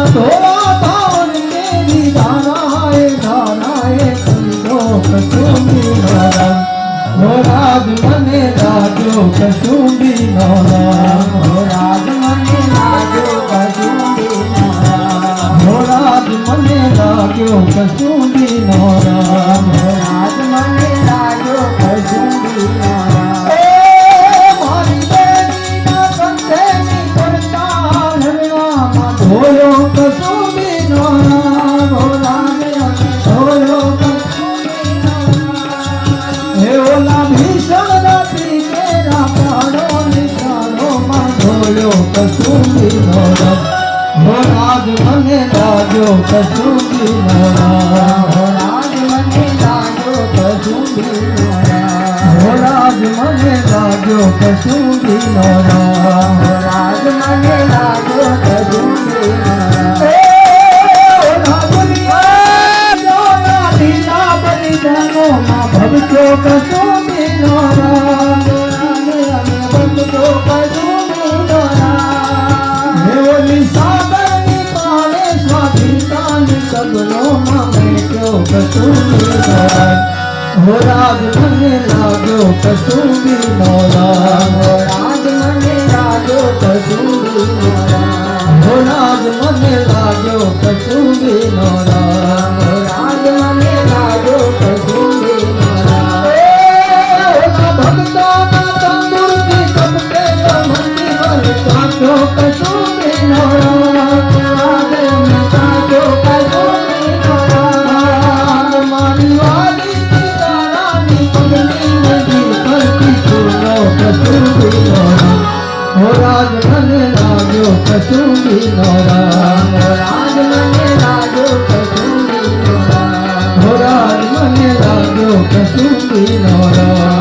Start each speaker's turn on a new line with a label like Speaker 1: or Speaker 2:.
Speaker 1: ધોળા ધાવણ કેવી ધારાએ ધારાએ કંદો કસુંબી નો રંગ હો રાજ મને લાગ્યો કસુંબી નો રંગ હો રાજ મને લાગ્યો કસુંબી નો રંગ હો રાજ મને લાગ્યો કસુંબી નો રંગ હો રાજ મને લાગ્યો કસુંબી નો રંગ મારી દેવીના કંઠેની કરતા હરણામાં ધોયો કસુંબી નો રંગ હો રાજ ધોયો કસુંબી નો રંગ હે ઓલા ભીષણ રાત્રિ કેરા પાડો નિશાળોમાં ધોયો કસુંબી નો રંગ હો રાજ મને લાગ્યો કસુંબી નો રંગ હો રાજ મને લાગ્યો કસુંબી નો રંગ હો રાજ મને લાગ્યો કસુંબી નો રંગ હો રાજ મને લાગ્યો કસુંબી નો રંગ ઓલા દુનિયા જોના લીલા બલિદાનોમાં ભગતો કસુંબી નો રંગ ભગતો કસુંબી નો રંગ હે ઓલી સાગરની પાળે સ્વાધીનતાની કબરોમાં બેઠ્યો કસુંબી નો રંગ હો રાજ મને લાગ્યો કસુંબી નો રંગ હો રાજ મને લાગ્યો કસુંબી નો રંગ હો રાજ મને લાગ્યો કસુંબી નો રંગ હો રાજ મને લાગ્યો કસુંબી નો રંગ ઓલા ભક્તોના તંબુરથી કપકે કમંડી પર કાઢો કસુંબી નો રંગ રાજ મને કાઢો કસુંબી નો રંગ મારી વાલી તારાની પગની નદી પરથી ચૂલો કસુંબી નો રંગ હો રાજ મને લાગ્યો કસુંબી નો રંગ હો રાજ મને લાગ્યો કસુંબી નો રંગ હો રાજ મને લાગ્યો કસુંબી નો રંગ